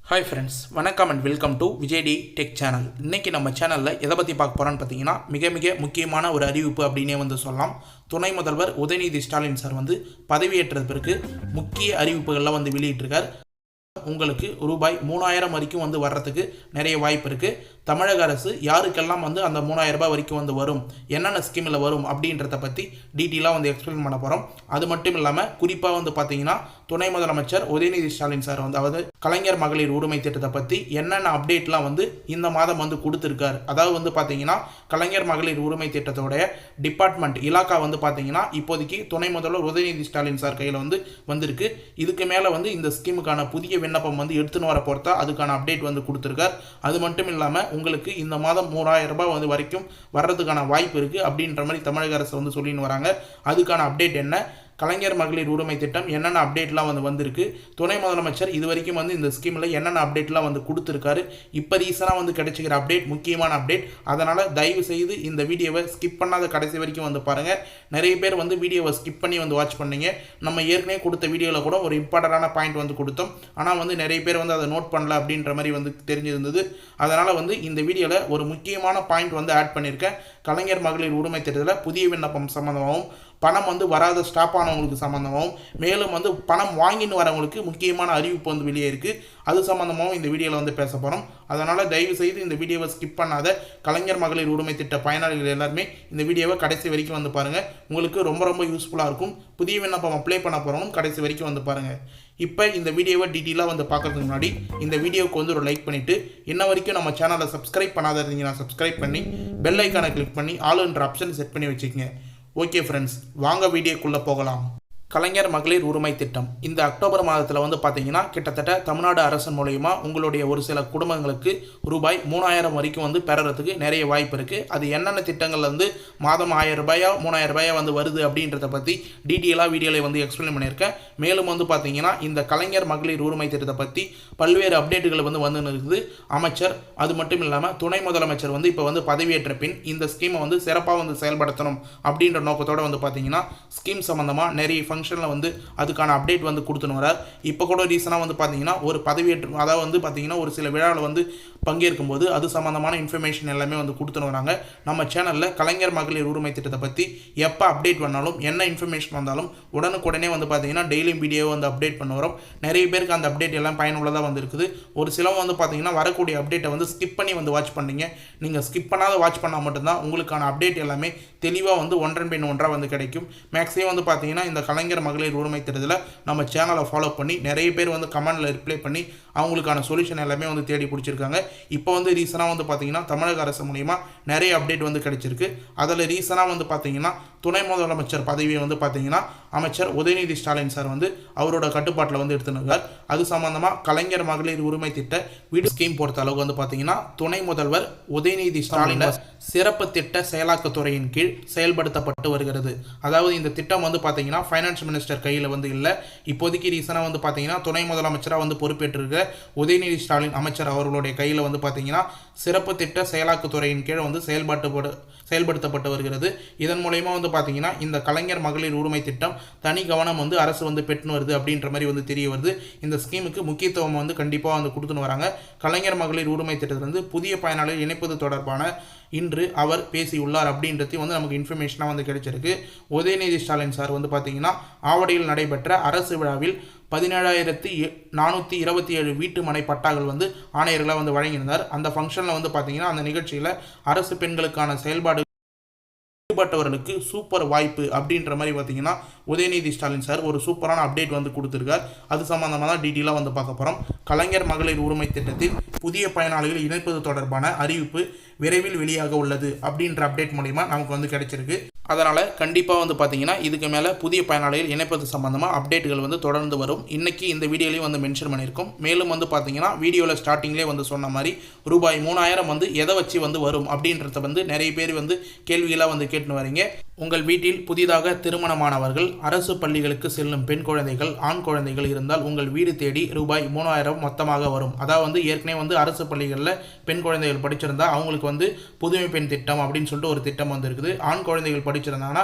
Hi friends, வணக்கம் and welcome to விஜய்டி tech channel. இன்றைக்கி நம்ம சேனலில் எதை பற்றி பார்க்க போகிறோன்னு பார்த்தீங்கன்னா, மிக முக்கியமான ஒரு அறிவிப்பு அப்படின்னே சொல்லலாம். துணை முதல்வர் உதயநிதி ஸ்டாலின் சார் பதவியேற்ற பிறகு முக்கிய அறிவிப்புகள்லாம் வெளியிட்டிருக்கார். உங்களுக்கு ரூபாய் 3000 வரைக்கும் வர்றதுக்கு நிறைய வாய்ப்பு இருக்குது. தமிழக அரசு யாருக்கெல்லாம் அந்த 3000 ரூபாய் வரைக்கும் வரும், என்னென்ன ஸ்கீமில் வரும் அப்படின்றத பற்றி டீட்டெயிலாக எக்ஸ்பிளைன் பண்ண போகிறோம். அது மட்டும் இல்லாமல் குறிப்பாக பார்த்தீங்கன்னா துணை முதலமைச்சர் உதயநிதி ஸ்டாலின் சார் அதாவது கலைஞர் மகளிர் உரிமை திட்டத்தை பற்றி என்னென்ன அப்டேட்லாம் இந்த மாதம் கொடுத்துருக்கார். அதாவது பார்த்தீங்கன்னா கலைஞர் மகளிர் உரிமை திட்டத்தோடைய டிபார்ட்மெண்ட் இலாக்கா பார்த்தீங்கன்னா இப்போதைக்கு துணை முதல்வர் உதயநிதி ஸ்டாலின் சார் கையில் வந்திருக்கு. இதுக்கு மேலே இந்த ஸ்கீமுக்கான புதிய விண்ணப்பம் எடுத்துன்னு வர பொறுத்தா அதுக்கான அப்டேட் கொடுத்துருக்கார். அது மட்டும் இல்லாமல் உங்களுக்கு இந்த மாதம் 3000 ரூபாய் வரைக்கும் வர்றதுக்கான வாய்ப்பு இருக்குது அப்படின்ற மாதிரி தமிழக அரசு சொல்லின்னு வராங்க. அதுக்கான அப்டேட் என்ன, கலைஞர் மகளிர் உரிமை திட்டம் என்னென்ன அப்டேட்லாம் வந்திருக்கு, துணை முதலமைச்சர் இது வரைக்கும் இந்த ஸ்கீமில் என்னென்ன அப்டேட்லாம் கொடுத்துருக்காரு, இப்போ ரீசனாக கிடைச்சிக்கிற அப்டேட் முக்கியமான அப்டேட். அதனால் தயவு செய்து இந்த வீடியோவை ஸ்கிப் பண்ணாத கடைசி வரைக்கும் பாருங்கள். நிறைய பேர் வீடியோவை ஸ்கிப் பண்ணி வாட்ச் பண்ணீங்க. நம்ம ஏற்கனவே கொடுத்த வீடியோவில் கூட ஒரு இம்பார்ட்டண்டான பாயிண்ட் கொடுத்தோம். ஆனால் நிறைய பேர் அதை நோட் பண்ணல அப்படின்ற மாதிரி தெரிஞ்சிருந்தது. அதனால் இந்த வீடியோவில் ஒரு முக்கியமான பாயிண்ட் ஆட் பண்ணியிருக்கேன். கலைஞர் மகளிர் உரிமை திட்டத்தில் புதிய விண்ணப்பம் சம்மந்தமாகவும் பணம் வராத ஸ்டாப் ஆனவங்களுக்கு சம்மந்தமாகவும் மேலும் பணம் வாங்கின்னு வரவங்களுக்கு முக்கியமான அறிவிப்பு வெளியே இருக்குது. அது சம்மந்தமாகவும் இந்த வீடியோவில் பேச போகிறோம். அதனால் தயவு செய்து இந்த வீடியோவை ஸ்கிப் பண்ணாத கலைஞர் மகளிர் உரிமை திட்ட பயனாளிகள் எல்லாருமே இந்த வீடியோவை கடைசி வரைக்கும் பாருங்கள். உங்களுக்கு ரொம்ப யூஸ்ஃபுல்லாக இருக்கும். புதிய விண்ணப்பம் அப்ளை பண்ண போகிறவங்க கடைசி வரைக்கும் பாருங்கள். இப்போ இந்த வீடியோவை டீட்டெயிலாக பார்க்கறதுக்கு முன்னாடி இந்த வீடியோவுக்கு ஒரு லைக் பண்ணிவிட்டு இன்ன வரைக்கும் நம்ம சேனலை சப்ஸ்கிரைப் பண்ணாத இருந்தீங்கன்னா சப்ஸ்கிரைப் பண்ணி பெல் ஐக்கானை கிளிக் பண்ணி ஆல்ன்ற ஆப்ஷன் செட் பண்ணி வச்சுக்கோங்க. ஓகே ஃப்ரெண்ட்ஸ், வாங்க வீடியோக்குள்ளே போகலாம். கலைஞர் மகளிர் உரிமை திட்டம் இந்த அக்டோபர் மாதத்தில் பார்த்தீங்கன்னா கிட்டத்தட்ட தமிழ்நாடு அரசு மூலயமா உங்களுடைய ஒரு சில குடும்பங்களுக்கு ரூபாய் 3000 வரைக்கும் பெறறதுக்கு நிறைய வாய்ப்பு இருக்குது. அது என்னென்ன திட்டங்கள் மாதம் 1000 ரூபாயா 3000 ரூபாயா வருது அப்படின்றத பற்றி டீட்டெயிலாக வீடியோவில் எக்ஸ்பிளைன் பண்ணியிருக்கேன். மேலும் பார்த்தீங்கன்னா இந்த கலைஞர் மகளிர் உரிமை திட்டத்தை பற்றி பல்வேறு அப்டேட்டுகள் இருக்குது. அமைச்சர் அது மட்டும் இல்லாமல் துணை முதலமைச்சர் இப்போ பதவியேற்ற பின் இந்த ஸ்கீமை சிறப்பாக செயல்படுத்தணும் அப்படின்ற நோக்கத்தோடு பார்த்தீங்கன்னா ஸ்கீம் சம்மந்தமாக நிறைய அதுக்கான அப்டேட் கொடுத்துன்னு வரார். இப்போ கூட ரீசனாக பார்த்தீங்கன்னா ஒரு பதவியேற்று அதாவது பார்த்தீங்கன்னா ஒரு சில விழாவில் பங்கேற்கும் போது அது சம்மந்தமான இன்ஃபர்மேஷன் எல்லாமே கொடுத்துன்னு வராங்க. நம்ம சேனலில் கலைஞர் மகளிர் உரிமை திட்டத்தை பற்றி எப்போ அப்டேட் பண்ணாலும் என்ன இன்ஃபர்மேஷன் வந்தாலும் உடனுக்குடனே பார்த்தீங்கன்னா டெய்லியும் வீடியோ அப்டேட் பண்ண வரும். நிறைய பேருக்கு அந்த அப்டேட் எல்லாம் பயனுள்ளதாக இருக்குது. ஒரு சிலவங்க பார்த்தீங்கன்னா வரக்கூடிய அப்டேட்டை ஸ்கிப் பண்ணி வாட்ச் பண்ணீங்க. நீங்கள் ஸ்கிப் பண்ணாத வாட்ச் பண்ணால் மட்டும்தான் உங்களுக்கான அப்டேட் எல்லாமே தெளிவாக ஒன்றன் பின் ஒன்றாக கிடைக்கும். மேக்ஸிமம் பார்த்தீங்கன்னா இந்த கலைஞர் மகளிர் உரிமை திட்டத்தில் நம்ம சேனலை ஃபாலோ பண்ணி நிறைய பேர் கமெண்டில் ரிப்ளை பண்ணி அவங்களுக்கான சொல்யூஷன் எல்லாமே தேடி பிடிச்சிருக்காங்க. இப்போ ரீசனாக பார்த்தீங்கன்னா தமிழக அரசு மூலமா நிறைய அப்டேட் கிடைச்சிருக்கு. அதில் ரீசனாக பார்த்தீங்கன்னா துணை முதலமைச்சர் பதவியை பார்த்தீங்கன்னா அமைச்சர் உதயநிதி ஸ்டாலின் சார் அவரோட கட்டுப்பாட்டில் எடுத்துனார். அது சம்பந்தமாக கலைஞர் மகளிர் உரிமை திட்ட வீடு ஸ்கீம் பொறுத்த அளவுக்கு பார்த்தீங்கன்னா துணை முதல்வர் உதயநிதி ஸ்டாலின் சிறப்பு திட்ட செயலாக்கத்துறையின் கீழ் செயல்படுத்தப்பட்டு வருகிறது. அதாவது இந்த திட்டம் பார்த்தீங்கன்னா ஃபைனான்ஸ் மினிஸ்டர் கையில் இல்லை. இப்போதைக்கு ரீசனாக பார்த்தீங்கன்னா துணை முதலமைச்சராக பொறுப்பேற்றிருக்கிற உதயநிதி ஸ்டாலின் அமைச்சர் அவர்களுடைய கையில் பார்த்தீங்கன்னா சிறப்பு திட்ட செயலாக்கத்துறையின் கீழ் செயல்படுத்தப்பட்டு வருகிறது. இதன் மூலயமா பார்த்தீங்கன்னா இந்த கலைஞர் மகளிர் உரிமை திட்டம் தனி கவனம் அரசு பெற்றுன்னு வருது அப்படின்ற மாதிரி தெரிய வருது. இந்த ஸ்கீமுக்கு முக்கியத்துவம் கண்டிப்பாக கொடுத்துன்னு வராங்க. கலைஞர் மகளிர் உரிமை திட்டத்திலிருந்து புதிய பயனாளிகள் இணைப்பது தொடர்பான இன்று அவர் பேசியுள்ளார் அப்படின்றது நமக்கு இன்ஃபர்மேஷனாக கிடைச்சிருக்கு. உதயநிதி ஸ்டாலின் சார் பார்த்தீங்கன்னா ஆவடியில் நடைபெற்ற அரசு விழாவில் 17,427 வீட்டு மனை பட்டாக்கள் ஆணையர்களாக வழங்கியிருந்தார். அந்த ஃபங்க்ஷனில் பார்த்தீங்கன்னா அந்த நிகழ்ச்சியில் அரசு பெண்களுக்கான செயல்பாடு ஈடுபட்டவர்களுக்கு சூப்பர் வாய்ப்பு அப்படின்ற மாதிரி பார்த்தீங்கன்னா உதயநிதி ஸ்டாலின் சார் ஒரு சூப்பரான அப்டேட் கொடுத்துருக்கார். அது சம்பந்தமாக தான் டீட்டெயிலாக பார்க்க போகிறோம். கலைஞர் மகளிர் உரிமை திட்டத்தில் புதிய பயனாளிகள் இணைப்பது தொடர்பான அறிவிப்பு விரைவில் வெளியாக உள்ளது அப்படின்ற அப்டேட் மூலிமா நமக்கு கிடைச்சிருக்கு. அதனால் கண்டிப்பாக பார்த்தீங்கன்னா இதுக்கு மேலே புதிய பயனாளிகள் இணைப்பது சம்பந்தமாக அப்டேட்டுகள் தொடர்ந்து வரும். இன்றைக்கி இந்த வீடியோலையும் மென்ஷன் பண்ணியிருக்கோம். மேலும் பார்த்தீங்கன்னா வீடியோவில் ஸ்டார்டிங்லேயே சொன்ன மாதிரி ரூபாய் 3000 எதை வச்சு வரும் அப்படின்றத நிறைய பேர் கேள்விகளாக கேட்டுன்னு வரீங்க. உங்கள் வீட்டில் புதிதாக திருமணமானவர்கள் அரசு பள்ளிகளுக்கு செல்லும் பெண் குழந்தைகள் ஆண் குழந்தைகள் இருந்தால் உங்கள் வீடு தேடி ரூபாய் 3000 மொத்தமாக வரும். அதாவது ஏற்கனவே அரசு பள்ளிகளில் பெண் குழந்தைகள் படிச்சிருந்தா அவங்களுக்கு புதுமை பெண் திட்டம் அப்படின்னு சொல்லிட்டு ஒரு திட்டம் இருக்குது. ஆண் குழந்தைகள் படிச்சிருந்தாங்கன்னா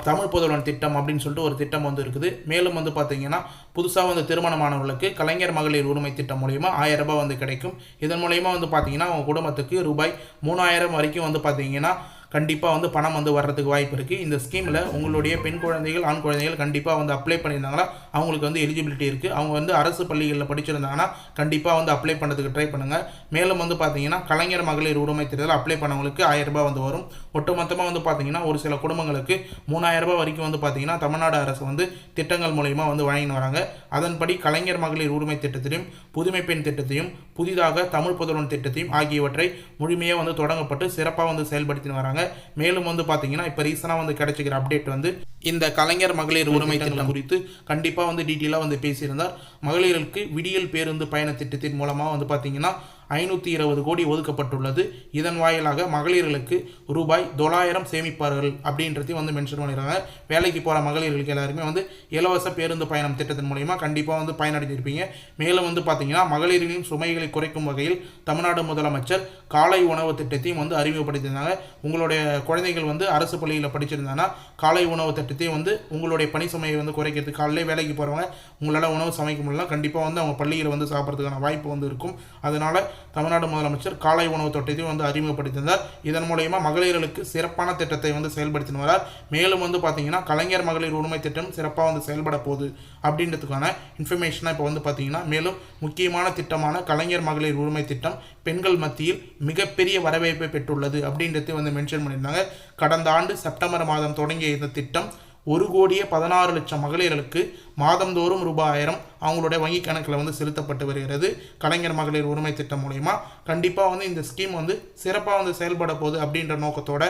தமிழ் புதல்வன் திட்டம் அப்படின்னு சொல்லிட்டு ஒரு திட்டம் வந்து இருக்குது. மேலும் வந்து பார்த்தீங்கன்னா புதுசாக வந்து திருமணமானவர்களுக்கு கலைஞர் மகளிர் உரிமை திட்டம் மூலயமா 1000 ரூபாய் வந்து கிடைக்கும். இதன் மூலயமா வந்து பார்த்தீங்கன்னா அவங்க குடும்பத்துக்கு ரூபாய் 3000 வரைக்கும் வந்து பார்த்தீங்கன்னா கண்டிப்பாக வந்து பணம் வந்து வர்றதுக்கு வாய்ப்பு இருக்குது. இந்த ஸ்கீமில் உங்களுடைய பெண் குழந்தைகள் ஆண் குழந்தைகள் கண்டிப்பாக வந்து அப்ளை பண்ணியிருந்தாங்கன்னா அவங்களுக்கு வந்து எலிஜிபிலிட்டி இருக்குது. அவங்க வந்து அரசு பள்ளிகளில் படிச்சிருந்தாங்கன்னா கண்டிப்பாக வந்து அப்ளை பண்ணுறதுக்கு ட்ரை பண்ணுங்கள். மேலும் வந்து பார்த்தீங்கன்னா கலைஞர் மகளிர் உரிமை திட்டத்தில் அப்ளை பண்ணவங்களுக்கு 1000 ரூபாய் வந்து வரும். ஒட்டுமொத்தமாக வந்து பார்த்தீங்கன்னா ஒரு சில குடும்பங்களுக்கு 3000 ரூபாய் வரைக்கும் வந்து பார்த்தீங்கன்னா தமிழ்நாடு அரசு வந்து திட்டங்கள் மூலயமா வந்து வழங்கி வராங்க. அதன்படி கலைஞர் மகளிர் உரிமை திட்டத்திலையும் புதுமை பெண் திட்டத்தையும் புதிதாக தமிழ் புதல்வன் திட்டத்தையும் ஆகியவற்றை முழுமையாக வந்து தொடங்கப்பட்டு சிறப்பாக வந்து செயல்படுத்தி வராங்க. மேலும் வந்து பார்த்தீங்கன்னா இப்போ ரீசனாக வந்து கிடைச்சிக்கிற அப்டேட் வந்து இந்த கலைஞர் மகளிர் உரிமை திட்டம் குறித்து கண்டிப்பாக வந்து டீட்டெயிலாக வந்து பேசியிருந்தார். மகளிருக்கு விடியல் பேருந்து பயண திட்டத்தின் மூலமாக வந்து பார்த்தீங்கன்னா 520 கோடி ஒதுக்கப்பட்டுள்ளது. இதன் வாயிலாக மகளிர்களுக்கு ரூபாய் 900 சேமிப்பார்கள் அப்படின்றதையும் வந்து மென்ஷன் பண்ணிடுறாங்க. வேலைக்கு போகிற மகளிர்களுக்கு எல்லாருமே வந்து இலவச பேருந்து பயணம் திட்டத்தின் மூலமா கண்டிப்பாக வந்து பயனடைஞ்சிருப்பீங்க. மேலும் வந்து பார்த்தீங்கன்னா மகளிர்களின் சுமைகளை குறைக்கும் வகையில் தமிழ்நாடு முதலமைச்சர் காலை உணவு திட்டத்தையும் வந்து அறிமுகப்படுத்தியிருந்தாங்க. உங்களுடைய குழந்தைகள் வந்து அரசு பள்ளியில் படிச்சிருந்தாங்கன்னா காலை உணவு திட்டத்தையும் வந்து உங்களுடைய பணி சுமையை வந்து குறைக்கிறதுக்கு காலையிலே வேலைக்கு போகிறவங்க உங்களால் உணவு சமைக்க முடியலாம், கண்டிப்பாக வந்து அவங்க பள்ளியில் வந்து சாப்பிட்றதுக்கான வாய்ப்பு வந்து இருக்கும். அதனால் தமிழ்நாடு முதலமைச்சர் காலை உணவு திட்டத்தையும் வந்து அறிமுகப்படுத்தினார். இதன் மூலமா மகளிர்களுக்கு சிறப்பான திட்டத்தை வந்து செயல்படுத்தி வரார். மேலும் வந்து பார்த்தீங்கன்னா கலைஞர் மகளிர் உரிமை திட்டம் சிறப்பாக வந்து செயல்பட போகுது அப்படின்றதுக்கான இன்ஃபர்மேஷனாக இப்போ வந்து பார்த்தீங்கன்னா மேலும் முக்கியமான திட்டமான கலைஞர் மகளிர் உரிமை திட்டம் பெண்கள் மத்தியில் மிகப்பெரிய வரவேற்பை பெற்றுள்ளது அப்படின்றத வந்து மென்ஷன் பண்ணியிருந்தாங்க. கடந்த ஆண்டு செப்டம்பர் மாதம் தொடங்கிய இந்த திட்டம் 1,16,00,000 மகளிர்களுக்கு மாதந்தோறும் ரூபாய் 1000 அவங்களுடைய வங்கி கணக்கில் வந்து செலுத்தப்பட்டு வருகிறது. கலைஞர் மகளிர் உரிமை திட்டம் மூலமா கண்டிப்பாக வந்து இந்த ஸ்கீம் வந்து சிறப்பாக வந்து செயல்பட போகுது அப்படின்ற நோக்கத்தோட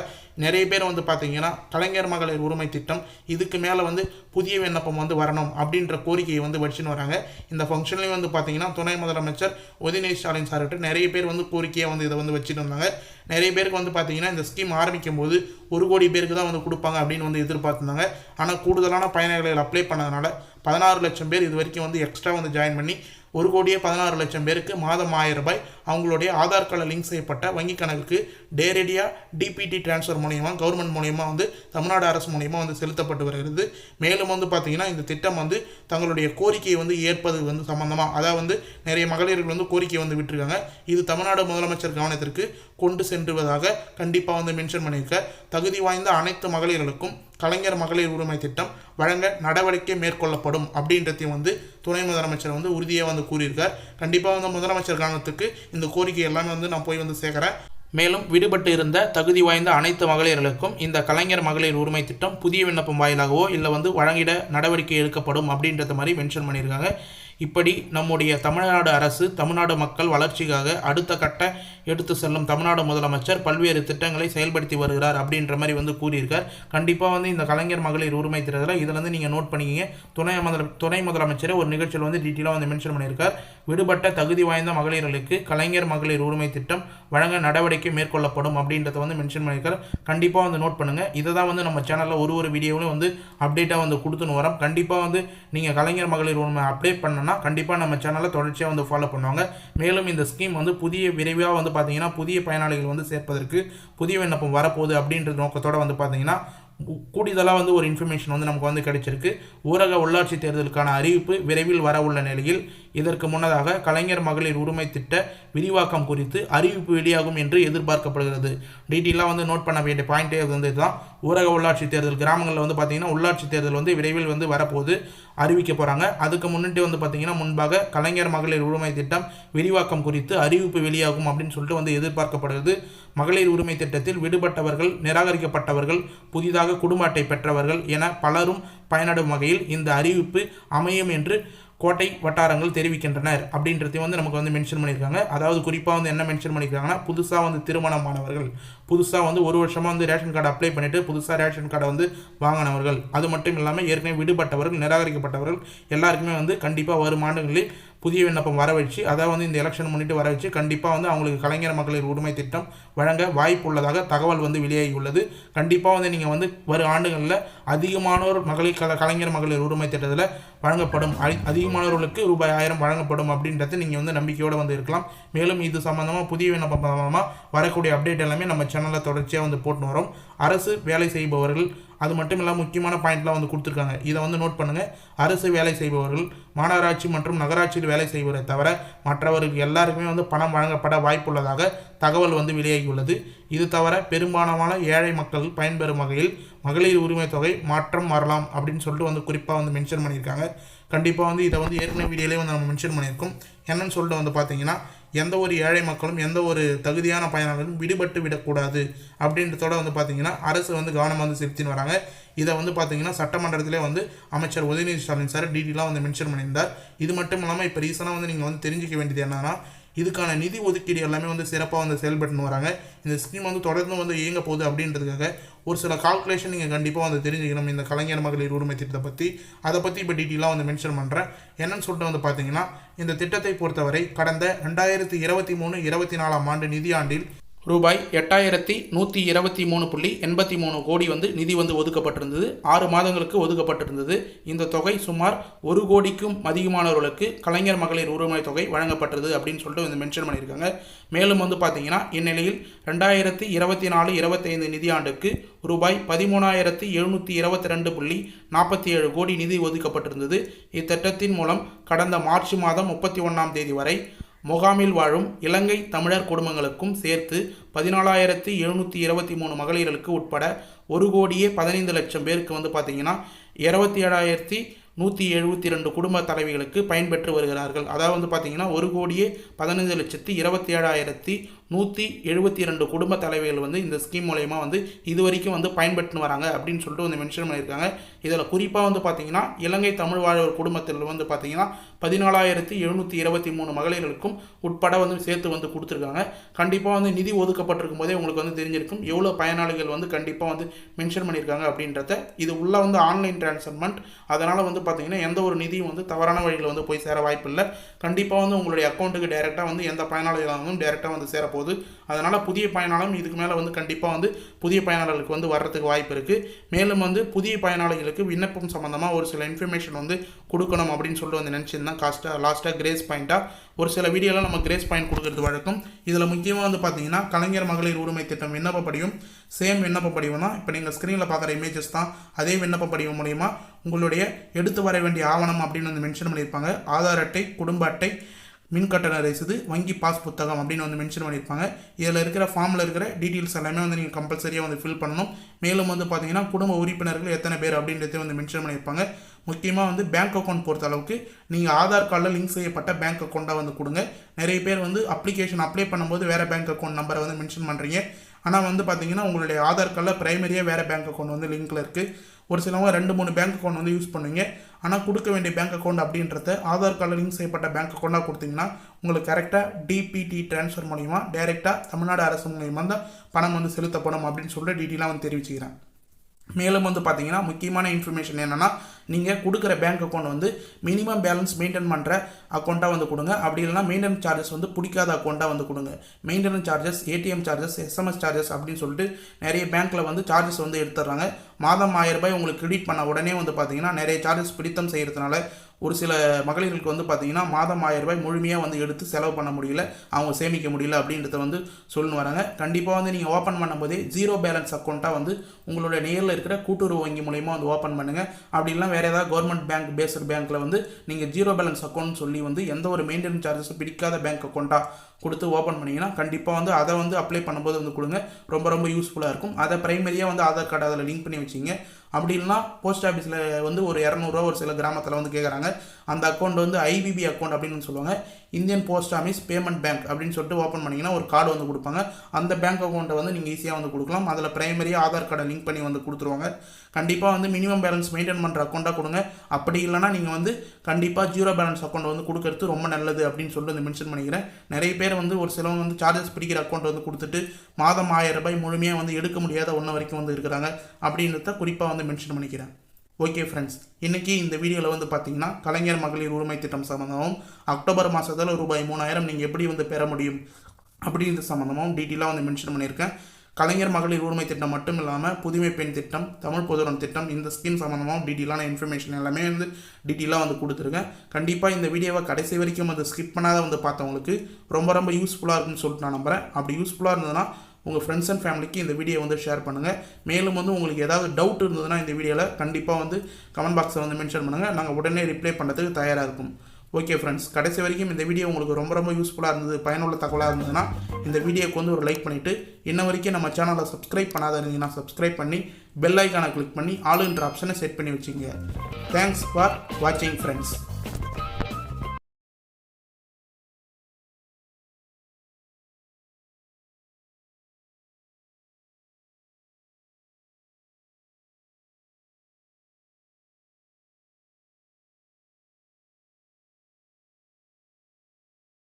நிறைய பேர் வந்து பார்த்தீங்கன்னா கலைஞர் மகளிர் உரிமை திட்டம் இதுக்கு மேலே வந்து புதிய விண்ணப்பம் வந்து வரணும் அப்படின்ற கோரிக்கையை வந்து வச்சுன்னு வராங்க. இந்த ஃபங்க்ஷன்லேயும் வந்து பார்த்தீங்கன்னா துணை முதலமைச்சர் உதயநிதி ஸ்டாலின் சார்கிட்ட நிறைய பேர் வந்து கோரிக்கையை வந்து இதை வந்து வச்சுட்டு இருந்தாங்க. நிறைய பேருக்கு வந்து பார்த்தீங்கன்னா இந்த ஸ்கீம் ஆரம்பிக்கும் போது 1 கோடி பேருக்கு தான் வந்து கொடுப்பாங்க அப்படின்னு வந்து எதிர்பார்த்துருந்தாங்க. ஆனால் கூடுதலான பயனாளிகள் அப்ளை பண்ணதுனால 16 லட்சம் பேர் இது வரைக்கும் வந்து எக்ஸ்ட்ரா வந்து ஜாயின் பண்ணி 1,16,00,000 பேருக்கு மாதம் 1000 ரூபாய் அவங்களுடைய ஆதார் கார்டில் லிங்க் செய்யப்பட்ட வங்கி கணக்குக்கு நேரடியாக டிபிடி டிரான்ஸ்ஃபர் மூலயமா கவர்மெண்ட் மூலயமா வந்து தமிழ்நாடு அரசு மூலயமா வந்து செலுத்தப்பட்டு வருகிறது. மேலும் வந்து பார்த்தீங்கன்னா இந்த திட்டம் வந்து தங்களுடைய கோரிக்கையை வந்து ஏற்பது வந்து சம்பந்தமாக அதாவது வந்து நிறைய மகளிர்கள் வந்து கோரிக்கை வந்து விட்டுருக்காங்க. இது தமிழ்நாடு முதலமைச்சர் கவனத்திற்கு கொண்டு சென்றுவதாக கண்டிப்பாக வந்து மென்ஷன் பண்ணியிருக்க. தகுதி வாய்ந்த அனைத்து மகளிர்களுக்கும் கலைஞர் மகளிர் உரிமை திட்டம் வழங்க நடவடிக்கை மேற்கொள்ளப்படும் அப்படின்றதையும் வந்து துணை முதலமைச்சர் வந்து உறுதியாக வந்து கூறியிருக்கார். கண்டிப்பாக வந்து முதலமைச்சர் கவனத்துக்கு இந்த கோரிக்கை எல்லாமே வந்து நான் போய் வந்து சேர்க்குறேன். மேலும் விடுபட்டு இருந்த தகுதி வாய்ந்த அனைத்து மகளிர்களுக்கும் இந்த கலைஞர் மகளிர் உரிமை திட்டம் புதிய விண்ணப்பம் வாயிலாகவோ இல்லை வந்து வழங்கிட நடவடிக்கை எடுக்கப்படும் அப்படின்றத மாதிரி மென்ஷன் பண்ணியிருக்காங்க. இப்படி நம்முடைய தமிழ்நாடு அரசு தமிழ்நாடு மக்கள் வளர்ச்சிக்காக அடுத்த கட்ட எடுத்து செல்லும் தமிழ்நாடு முதலமைச்சர் பல்வேறு திட்டங்களை செயல்படுத்தி வருகிறார் அப்படின்ற மாதிரி வந்து கூறியிருக்கார். கண்டிப்பாக வந்து இந்த கலைஞர் மகளிர் உரிமை திட்டத்தில் இதில் வந்து நீங்கள் நோட் பண்ணிக்கிங்க. துணை முதலமைச்சரை ஒரு நிகழ்ச்சியில் வந்து டீட்டெயிலாக வந்து மென்ஷன் பண்ணியிருக்கார். விடுபட்ட தகுதி வாய்ந்த மகளிர்களுக்கு கலைஞர் மகளிர் உரிமை திட்டம் வழங்க நடவடிக்கை மேற்கொள்ளப்படும் அப்படின்றத வந்து மென்ஷன் பண்ணியிருக்கார். கண்டிப்பாக வந்து நோட் பண்ணுங்கள். இதை தான் வந்து நம்ம சேனலில் ஒரு வீடியோவிலும் வந்து அப்டேட்டாக வந்து கொடுத்துன்னு வரோம். கண்டிப்பாக வந்து நீங்கள் கலைஞர் மகளிர் உரிமை அப்டேட் பண்ணணும்னா கண்டிப்பாக நம்ம சேனலை தொடர்ச்சியாக வந்து ஃபாலோ பண்ணுவாங்க. மேலும் இந்த ஸ்கீம் வந்து விரைவாக வந்து பார்த்தீங்கன்னா புதிய பயனாளிகள் வந்து சேர்ப்பதற்கு புதிய விண்ணப்பம் வரப்போகுது அப்படின்ற நோக்கத்தோடு வந்து பார்த்தீங்கன்னா கூடுதலாக வந்து ஒரு இன்ஃபர்மேஷன் வந்து நமக்கு வந்து கிடைச்சிருக்கு. ஊரக உள்ளாட்சி தேர்தலுக்கான அறிவிப்பு விரைவில் வர உள்ள நிலையில் இதற்கு முன்னதாக கலைஞர் மகளிர் உரிமை திட்ட விரிவாக்கம் குறித்து அறிவிப்பு வெளியாகும் என்று எதிர்பார்க்கப்படுகிறது. டீட்டெயிலாக வந்து நோட் பண்ண வேண்டிய பாயிண்டே வந்து இதுதான். ஊரக உள்ளாட்சி தேர்தல் கிராமங்களில் வந்து பார்த்தீங்கன்னா உள்ளாட்சி தேர்தல் வந்து விரைவில் வந்து வரப்போது அறிவிக்க போகிறாங்க. அதுக்கு முன்னிட்டு வந்து பார்த்தீங்கன்னா முன்பாக கலைஞர் மகளிர் உரிமை திட்டம் விரிவாக்கம் குறித்து அறிவிப்பு வெளியாகும் அப்படின்னு சொல்லிட்டு வந்து எதிர்பார்க்கப்படுகிறது. மகளிர் உரிமை திட்டத்தில் விடுபட்டவர்கள், நிராகரிக்கப்பட்டவர்கள், புதிதாக குடும்ப அட்டை பெற்றவர்கள் என பலரும் பயனடும் வகையில் இந்த அறிவிப்பு அமையும் என்று கோட்டை வட்டாரங்கள் தெரிவிக்கின்றனர் அப்படின்றதையும் வந்து நமக்கு வந்து மென்ஷன் பண்ணியிருக்காங்க. அதாவது குறிப்பாக வந்து என்ன மென்ஷன் பண்ணியிருக்காங்கன்னா புதுசாக வந்து திருமணமானவர்கள், புதுசாக வந்து 1 வருஷமாக வந்து ரேஷன் கார்டு அப்ளை பண்ணிவிட்டு புதுசாக ரேஷன் கார்டை வந்து வாங்கினவர்கள், அது மட்டும் இல்லாமல் ஏற்கனவே விடுபட்டவர்கள், நிராகரிக்கப்பட்டவர்கள் எல்லாருக்குமே வந்து கண்டிப்பாக வரும் ஆண்டுகளில் புதிய விண்ணப்பம் வர வச்சு அதாவது வந்து இந்த எலெக்ஷன் முன்னிட்டு வர வச்சு கண்டிப்பாக வந்து அவங்களுக்கு கலைஞர் மகளிர் உரிமை திட்டம் வழங்க வாய்ப்பு உள்ளதாக தகவல் வந்து வெளியாகி உள்ளது. கண்டிப்பாக வந்து நீங்கள் வந்து வரும் ஆண்டுகளில் அதிகமானோர் கலைஞர் மகளிர் உரிமை திட்டத்தில் வழங்கப்படும், அதிகமானவர்களுக்கு ரூபாய் 1000 வழங்கப்படும் அப்படின்றது நீங்கள் வந்து நம்பிக்கையோடு வந்து இருக்கலாம். மேலும் இது சம்மந்தமாக புதிய விண்ணப்பம் சம்மந்தமாக வரக்கூடிய அப்டேட் எல்லாமே நம்ம சேனலில் தொடர்ச்சியாக வந்து போட்டு வரோம். அரசு வேலை செய்பவர்கள், அது மட்டும் இல்லாமல் முக்கியமான பாயிண்ட்லாம் வந்து கொடுத்துருக்காங்க, இதை வந்து நோட் பண்ணுங்கள். அரசு வேலை செய்பவர்கள், மாநகராட்சி மற்றும் நகராட்சியில் வேலை செய்வதை தவிர மற்றவர்கள் எல்லாருக்குமே வந்து பணம் வழங்கப்பட வாய்ப்புள்ளதாக தகவல் வந்து வெளியாகியுள்ளது. இது தவிர பெரும்பாலான ஏழை மக்கள் பயன்பெறும் வகையில் மகளிர் உரிமை தொகை மாற்றம் வரலாம் அப்படின்னு சொல்லிட்டு வந்து குறிப்பாக வந்து மென்ஷன் பண்ணியிருக்காங்க. கண்டிப்பாக வந்து இதை வந்து ஏற்கனவே வீடியோலேயே வந்து நம்ம மென்ஷன் பண்ணியிருக்கோம். என்னன்னு சொல்லிட்டு வந்து பார்த்தீங்கன்னா, எந்த ஒரு ஏழை மக்களும் எந்த ஒரு தகுதியான பயனாளர்களும் விடுபட்டு விடக்கூடாது அப்படின்றதோட வந்து பார்த்தீங்கன்னா அரசு வந்து கவனம் வந்து செலுத்தின்னு வராங்க. இதை வந்து பார்த்தீங்கன்னா சட்டமன்றத்திலே வந்து அமைச்சர் உதயநிதி ஸ்டாலின் சார் டீட்டெயிலாக வந்து மென்ஷன் பண்ணியிருந்தார். இது மட்டும் இல்லாமல் இப்போ ரீசனாக வந்து நீங்கள் வந்து தெரிஞ்சிக்க வேண்டியது என்னன்னா, இதுக்கான நிதி ஒதுக்கீடு எல்லாமே வந்து சிறப்பாக வந்து செயல்பட்டுன்னு வராங்க. இந்த ஸ்கீம் வந்து தொடர்ந்து வந்து இயங்க போகுது அப்படின்றதுக்காக ஒரு சில கால்குலேஷன் நீங்கள் கண்டிப்பாக வந்து தெரிஞ்சுக்கணும் இந்த கலைஞர் மகளிர் உரிமை திட்டத்தை பற்றி. அதை பற்றி இப்போ டீட்டெயிலாக வந்து மென்ஷன் பண்ணுறேன். என்னன்னு சொல்லிட்டு வந்து பார்த்தீங்கன்னா, இந்த திட்டத்தை பொறுத்தவரை கடந்த 2023-24 ஆண்டு நிதியாண்டில் ரூபாய் 8123.83 கோடி வந்து நிதி வந்து ஒதுக்கப்பட்டிருந்தது. 6 மாதங்களுக்கு ஒதுக்கப்பட்டிருந்தது. இந்த தொகை சுமார் 1 கோடிக்கும் அதிகமானவர்களுக்கு கலைஞர் மகளிர் உரிமை தொகை வழங்கப்பட்டது அப்படின்னு சொல்லிட்டு வந்து மென்ஷன் பண்ணியிருக்காங்க. மேலும் வந்து பார்த்தீங்கன்னா, இந்நிலையில் 2024-25 நிதியாண்டுக்கு ரூபாய் 13,722.47 கோடி நிதி ஒதுக்கப்பட்டிருந்தது. இத்திட்டத்தின் மூலம் கடந்த மார்ச் மாதம் 31ஆம் தேதி வரை முகாமில் வாழும் இலங்கை தமிழர் குடும்பங்களுக்கும் சேர்த்து 14,723 மகளிர்களுக்கு உட்பட 1,15,00,000 பேருக்கு வந்து பார்த்தீங்கன்னா 27,172 குடும்ப தலைவிகளுக்கு பயன்பெற்று வருகிறார்கள். அதாவது வந்து பார்த்தீங்கன்னா 1,15,27,172 குடும்ப தலைவிகள் வந்து இந்த ஸ்கீம் மூலயமா வந்து இது வரைக்கும் வந்து பயன்பெற்று வராங்க அப்படின்னு சொல்லிட்டு வந்து மென்ஷன் பண்ணியிருக்காங்க. இதில் குறிப்பாக வந்து பார்த்தீங்கன்னா இலங்கை தமிழ் வாழ்வோர் குடும்பத்தில் வந்து பார்த்தீங்கன்னா 14,723 மகளிர்களுக்கும் உட்பட வந்து சேர்த்து வந்து கொடுத்துருக்காங்க. கண்டிப்பாக வந்து நிதி ஒதுக்கப்பட்டிருக்கும் போதே உங்களுக்கு வந்து தெரிஞ்சிருக்கும் எவ்வளோ பயனாளிகள் வந்து கண்டிப்பாக வந்து மென்ஷன் பண்ணியிருக்காங்க அப்படின்றத. இது உள்ள வந்து ஆன்லைன் டிரான்ஸ்ஃபர்மெண்ட், அதனால் வந்து பார்த்தீங்கன்னா எந்த ஒரு நிதியும் வந்து தவறான வழியில் வந்து போய் சேர வாய்ப்பு இல்லை. கண்டிப்பாக வந்து உங்களுடைய அக்கௌண்ட்டுக்கு டைரெக்டாக வந்து எந்த பயனாளிகளும் டைரெக்டாக வந்து சேரப்போகுது. அதனால் புதிய பயனாளரும் இதுக்கு மேலே வந்து கண்டிப்பாக வந்து புதிய பயனாளர்களுக்கு வந்து வர்றதுக்கு வாய்ப்பு இருக்குது. மேலும் வந்து புதிய பயனாளிகளுக்கு விண்ணப்பம் சம்மந்தமாக ஒரு சில இன்ஃபர்மேஷன் வந்து கொடுக்கணும் அப்படின்னு சொல்லிட்டு வந்து நினச்சிருந்தேன். லாஸ்ட்டாக கிரேஸ் பாயிண்ட்டாக ஒரு சில வீடியோவில் நம்ம கிரேஸ் பாயிண்ட் கொடுக்கறது வழக்கம். இதில் முக்கியமாக வந்து பார்த்தீங்கன்னா கலைஞர் மகளிர் உரிமை திட்டம் விண்ணப்ப படிவம், சேம் விண்ணப்ப படிவம் தான். இப்போ நீங்கள் ஸ்க்ரீனில் பார்க்குற இமேஜஸ் தான் அதே விண்ணப்ப படிவம் மூலயமா உங்களுடைய எடுத்து வர வேண்டிய ஆவணம் அப்படின்னு வந்து மென்ஷன் பண்ணியிருப்பாங்க. ஆதார் அட்டை, குடும்ப அட்டை, மின்கட்டண ரசீது, வங்கி பாஸ் புத்தகம் அப்படின்னு வந்து மென்ஷன் பண்ணியிருப்பாங்க. இதில் இருக்கிற ஃபார்மில் இருக்கிற டீட்டெயில்ஸ் எல்லாமே வந்து நீங்கள் கம்பல்சரியாக வந்து ஃபில் பண்ணணும். மேலும் வந்து பார்த்தீங்கன்னா குடும்ப உறுப்பினர்கள் எத்தனை பேர் அப்படின்றத வந்து மென்ஷன் பண்ணியிருப்பாங்க. முக்கியமாக வந்து பேங்க் அக்கௌண்ட் பொறுத்த அளவுக்கு நீங்கள் ஆதார் கார்டில் லிங்க் செய்யப்பட்ட பேங்க் அக்கௌண்ட்டாக வந்து கொடுங்க. நிறைய பேர் வந்து அப்ளிகேஷன் அப்ளை பண்ணும்போது வேறு பேங்க் அக்கௌண்ட் நம்பரை வந்து மென்ஷன் பண்ணுறீங்க. ஆனால் வந்து பார்த்தீங்கன்னா உங்களுடைய ஆதார் கார்டில் ப்ரைமரியாக வேறு பேங்க் அக்கௌண்ட் வந்து லிங்க்கில் இருக்குது. ஒரு சிலவங்க 2-3 பேங்க் அக்கௌண்ட் வந்து யூஸ் பண்ணுவீங்க. ஆனால் கொடுக்க வேண்டிய பேங்க் அக்கௌண்ட் அப்படின்றத ஆதார் கார்டில் லிங்க் செய்யப்பட்ட பேங்க் அக்கௌண்ட்டாக கொடுத்தீங்கன்னா உங்களுக்கு கரெக்டாக டிபிடி ட்ரான்ஸ்ஃபர் மூலிமா டைரெக்டாக தமிழ்நாடு அரசு மூலிமா தான் பணம் வந்து செலுத்தப்படும் அப்படின்னு சொல்லிட்டு டீட்டெயிலாக வந்து தெரிவிச்சுக்கிறேன். மேலும் வந்து பார்த்தீங்கன்னா முக்கியமான இன்ஃபர்மேஷன் என்னென்னா, நீங்கள் கொடுக்குற பேங்க் அக்கௌண்ட் வந்து மினிமம் பேலன்ஸ் மெயின்டைன் பண்ணுற அக்கௌண்ட்டாக வந்து கொடுங்க. அப்படி இல்லைனா மெயின்டெனன்ஸ் சார்ஜஸ் வந்து பிடிக்காத அக்கௌண்ட்டாக வந்து கொடுங்க. Maintenance charges, ATM charges, SMS charges அப்படின்னு சொல்லிட்டு நிறைய பேங்க்கில் வந்து சார்ஜஸ் வந்து எடுத்துடுறாங்க. மாதம் 1000 ரூபாய் உங்களுக்கு கிரெடிட் பண்ண உடனே வந்து பார்த்தீங்கன்னா நிறைய சார்ஜஸ் பிடித்தம் செய்கிறதுனால ஒரு சில மகளிர்களுக்கு வந்து பார்த்தீங்கன்னா மாதம் 1000 ரூபாய் முழுமையாக வந்து எடுத்து செலவு பண்ண முடியல, அவங்க சேமிக்க முடியல அப்படின்றத வந்து சொல்லி வராங்க. கண்டிப்பாக வந்து நீங்கள் ஓப்பன் பண்ணும்போதே 0 பேலன்ஸ் அக்கௌண்ட்டாக வந்து உங்களோட நேரில் இருக்கிற கூட்டுறவு வங்கி மூலயமா வந்து ஓப்பன் பண்ணுங்கள். அப்படி இல்லைனா வேறு ஏதாவது கவர்மெண்ட் பேங்க் பேஸ்டு பேங்க்கில் வந்து நீங்கள் 0 பேலன்ஸ் அக்கௌண்ட் சொல்லி வந்து எந்த ஒரு மெயின்டெனன்ஸ் சார்ஜஸ் பிடிக்காத பேங்க் அக்கௌண்ட்டாக கொடுத்து ஓப்பன் பண்ணிங்கன்னா கண்டிப்பாக வந்து அதை வந்து அப்ளை பண்ணும்போது வந்து கொடுங்க. ரொம்ப யூஸ்ஃபுல்லாக இருக்கும். அதை ப்ரைமரியாக வந்து ஆதார் கார்டு அதில் லிங்க் பண்ணி வச்சிங்க. அப்படி இல்லைனா போஸ்ட் ஆஃபீஸில் வந்து ஒரு 200 ரூபா ஒரு சில கிராமத்தில் வந்து கேட்குறாங்க. அந்த அக்கௌண்ட் வந்து ஐபிபி அக்கௌண்ட் அப்படின்னு சொல்லுவாங்க, Indian post office payment bank அப்படின்னு சொல்லிட்டு ஓப்பன் பண்ணிங்கன்னா ஒரு கார்டு வந்து கொடுப்பாங்க. அந்த பேங்க் அக்கௌண்ட்டை வந்து நீங்கள் ஈஸியாக வந்து கொடுக்கலாம். அதில் ப்ரைமரியாக ஆதார் கார்டை லிங்க் பண்ணி வந்து கொடுத்துருவாங்க. கண்டிப்பாக வந்து மினிமம் பேலன்ஸ் மெயின்டைன் பண்ணுற அக்கௌண்ட்டாக கொடுங்க. அப்படி இல்லைனா நீங்கள் வந்து கண்டிப்பாக 0 பேலன்ஸ் அக்கௌண்ட் வந்து கொடுக்கறது ரொம்ப நல்லது அப்படின்னு சொல்லிட்டு வந்து மென்ஷன் பண்ணிக்கிறேன். நிறைய பேர் வந்து ஒரு சிலவங்க வந்து சார்ஜஸ் பிடிக்கிற அக்கௌண்ட் வந்து கொடுத்துட்டு மாதம் 1000 ரூபாய் முழுமையாக வந்து எடுக்க முடியாத ஒன்று வரைக்கும் வந்து இருக்கிறாங்க அப்படின்றத குறிப்பாக வந்து மென்ஷன் பண்ணிக்கிறேன். ஓகே ஃப்ரெண்ட்ஸ், இன்றைக்கி இந்த வீடியோவில் வந்து பார்த்தீங்கன்னா கலைஞர் மகளிர் உரிமை திட்டம் சம்மந்தமாகவும் அக்டோபர் மாதத்தில் ரூபாய் 3000 நீங்கள் எப்படி வந்து பெற முடியும் அப்படின்ற சம்மந்தமாகவும் டீட்டெயிலாக வந்து மென்ஷன் பண்ணியிருக்கேன். கலைஞர் மகளிர் உரிமை திட்டம் மட்டும் இல்லாமல் புதுமை பெண் திட்டம், தமிழ் பொதுவுடன் திட்டம், இந்த ஸ்கீம் சம்மந்தமாக டீட்டெயிலான இன்ஃபர்மேஷன் எல்லாமே வந்து டீட்டெயிலாக வந்து கொடுத்துருக்கேன். கண்டிப்பாக இந்த வீடியோவை கடைசி வரைக்கும் வந்து ஸ்கிப் பண்ணாத வந்து பார்த்தவங்களுக்கு ரொம்ப யூஸ்ஃபுல்லாக இருக்குன்னு சொல்லிட்டு நான் நம்புகிறேன். அப்படி யூஸ்ஃபுல்லாக இருந்ததுன்னா உங்கள் ஃப்ரெண்ட்ஸ் அண்ட் ஃபேமிலிக்கு இந்த வீடியோ வந்து ஷேர் பண்ணுங்கள். மேலும் வந்து உங்களுக்கு ஏதாவது டவுட் இருந்ததுன்னா இந்த வீடியோவில் கண்டிப்பாக வந்து கமெண்ட் பாக்ஸில் வந்து மென்ஷன் பண்ணுங்கள். நாங்கள் உடனே ரிப்ளை பண்ணுறதுக்கு தயாராக இருக்கும். ஓகே ஃப்ரெண்ட்ஸ், கடைசி வரைக்கும் இந்த வீடியோ உங்களுக்கு ரொம்ப யூஸ்ஃபுல்லாக இருந்தது, பயனுள்ள தகவலாக இருந்ததுன்னா இந்த வீடியோக்கு வந்து ஒரு லைக் பண்ணிவிட்டு இன்ன வரைக்கும் நம்ம சேனலை சப்ஸ்கிரைப் பண்ணாத இருந்தீங்கன்னா சப்ஸ்கிரைப் பண்ணி பெல் ஐக்கானை கிளிக் பண்ணி ஆளுன்ற ஆப்ஷனை செட் பண்ணி வச்சுங்க. தேங்க்ஸ் ஃபார் வாட்சிங் ஃப்ரெண்ட்ஸ்.